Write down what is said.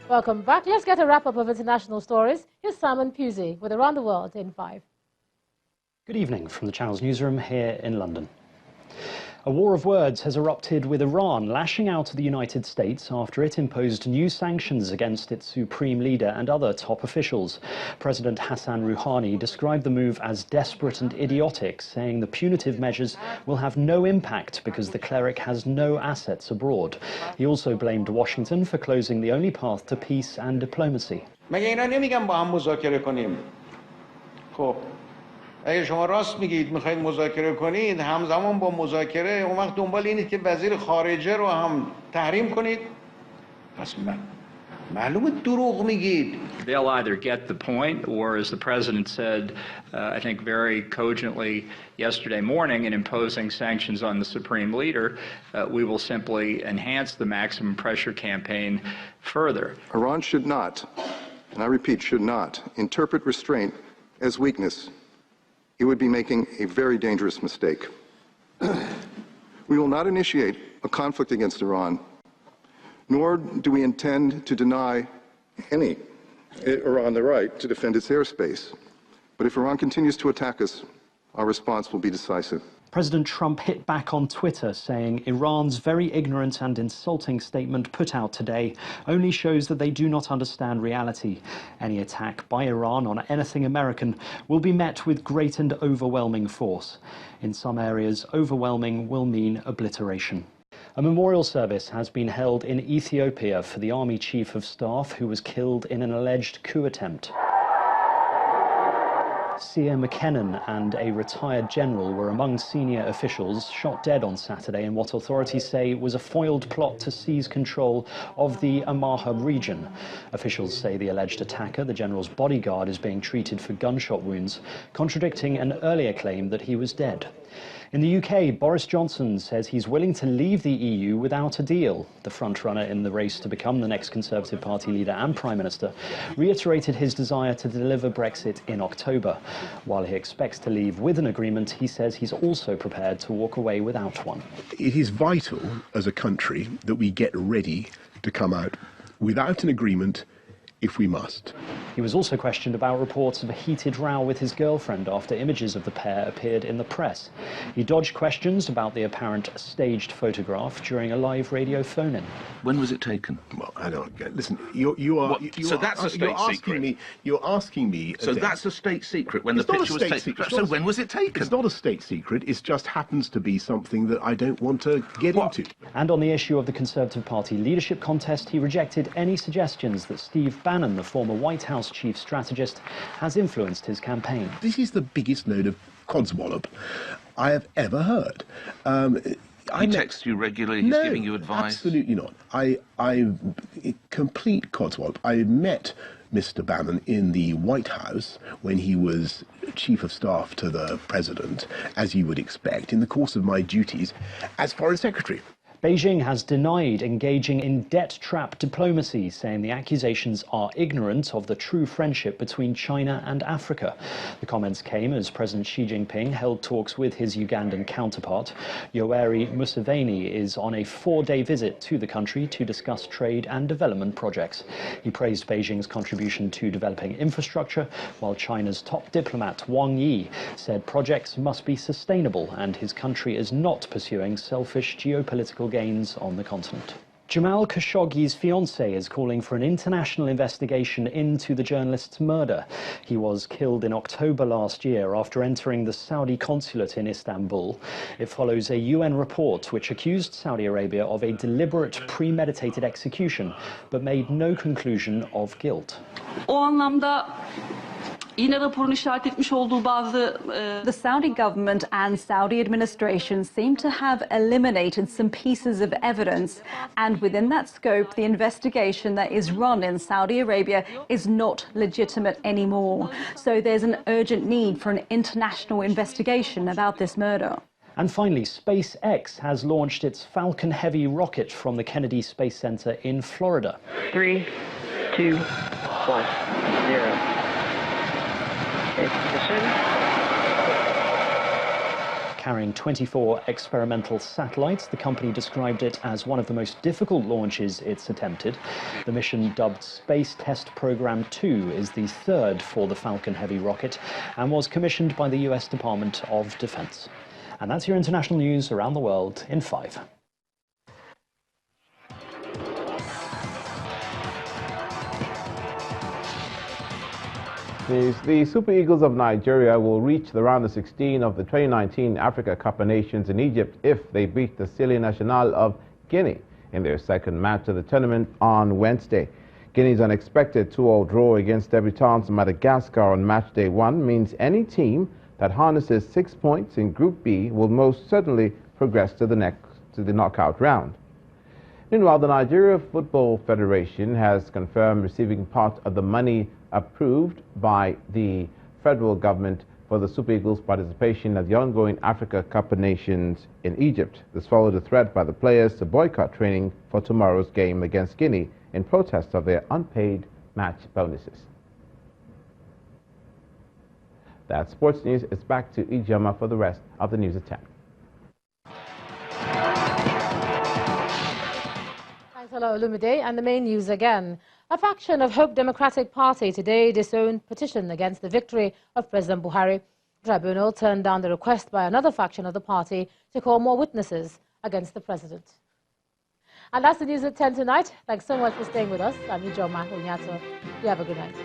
Welcome back. Let's get a wrap-up of international stories. Here's Simon Pusey with Around the World in 5. Good evening from the Channel's newsroom here in London. A war of words has erupted with Iran lashing out at the United States after it imposed new sanctions against its supreme leader and other top officials. President Hassan Rouhani described the move as desperate and idiotic, saying the punitive measures will have no impact because the cleric has no assets abroad. He also blamed Washington for closing the only path to peace and diplomacy. اگه شما راست میگید میخواید مذاکره کنید همزمان با مذاکره اون وقت دنبال اینید که وزیر خارجه رو هم تحریم کنید پس معلومه دروغ میگید. They'll either get the point or, as the president said, I think very cogently yesterday morning in imposing sanctions on the supreme leader, we will simply enhance the maximum pressure campaign further. Iran should not, and I repeat, should not interpret restraint as weakness. He would be making a very dangerous mistake. We will not initiate a conflict against Iran, nor do we intend to deny Iran the right to defend its airspace. But if Iran continues to attack us, our response will be decisive. President Trump hit back on Twitter, saying Iran's very ignorant and insulting statement put out today only shows that they do not understand reality. Any attack by Iran on anything American will be met with great and overwhelming force. In some areas, overwhelming will mean obliteration. A memorial service has been held in Ethiopia for the Army Chief of Staff who was killed in an alleged coup attempt. Sia McKinnon and a retired general were among senior officials shot dead on Saturday in what authorities say was a foiled plot to seize control of the Amhara region. Officials say the alleged attacker, the general's bodyguard, is being treated for gunshot wounds, contradicting an earlier claim that he was dead. In the UK, Boris Johnson says he's willing to leave the EU without a deal. The frontrunner in the race to become the next Conservative Party leader and Prime Minister reiterated his desire to deliver Brexit in October. While he expects to leave with an agreement, he says he's also prepared to walk away without one. It is vital as a country that we get ready to come out without an agreement if we must. He was also questioned about reports of a heated row with his girlfriend after images of the pair appeared in the press. He dodged questions about the apparent staged photograph during a live radio phone-in. When was it taken? Well, I don't listen. So that's a state secret. You're asking me. So that's a state secret when the picture was taken. So when was it taken? It's not a state secret. It just happens to be something that I don't want to get into. And on the issue of the Conservative Party leadership contest, he rejected any suggestions that Steve Bannon, the former White House chief strategist, has influenced his campaign. This is the biggest load of codswallop I have ever heard. He texts you regularly, he's giving you advice? Absolutely not. I complete codswallop. I met Mr. Bannon in the White House when he was Chief of Staff to the President, as you would expect, in the course of my duties as Foreign Secretary. Beijing has denied engaging in debt trap diplomacy, saying the accusations are ignorant of the true friendship between China and Africa. The comments came as President Xi Jinping held talks with his Ugandan counterpart. Yoweri Museveni is on a 4-day visit to the country to discuss trade and development projects. He praised Beijing's contribution to developing infrastructure, while China's top diplomat Wang Yi said projects must be sustainable and his country is not pursuing selfish geopolitical gains on the continent. Jamal Khashoggi's fiancée is calling for an international investigation into the journalist's murder. He was killed in October last year after entering the Saudi consulate in Istanbul. It follows a UN report which accused Saudi Arabia of a deliberate, premeditated execution, but made no conclusion of guilt. The Saudi government and Saudi administration seem to have eliminated some pieces of evidence, and within that scope, the investigation that is run in Saudi Arabia is not legitimate anymore. So there's an urgent need for an international investigation about this murder. And finally, SpaceX has launched its Falcon Heavy rocket from the Kennedy Space Center in Florida. 3, 2, 1, 0. carrying 24 experimental satellites. The company described it as one of the most difficult launches it's attempted. The mission, dubbed Space Test Program 2, is the third for the Falcon Heavy rocket and was commissioned by the US Department of Defense. And that's your international news around the world in 5. The Super Eagles of Nigeria will reach the round of 16 of the 2019 Africa Cup of Nations in Egypt if they beat the Stade National of Guinea in their second match of the tournament on Wednesday. Guinea's unexpected 2-2 draw against debutants Madagascar on match day 1 means any team that harnesses 6 points in Group B will most certainly progress to the knockout round. Meanwhile, the Nigeria Football Federation has confirmed receiving part of the money approved by the federal government for the Super Eagles' participation at the ongoing Africa Cup of Nations in Egypt. This followed a threat by the players to boycott training for tomorrow's game against Guinea in protest of their unpaid match bonuses. That's sports news. It's back to Ijoma for the rest of the news at 10. Thanks a lot, Olumide. And the main news again. A faction of Hope Democratic Party today disowned petition against the victory of President Buhari. Tribunal turned down the request by another faction of the party to call more witnesses against the president. And that's the news at 10 tonight. Thanks so much for staying with us. I'm Ijoma Onyato. You have a good night.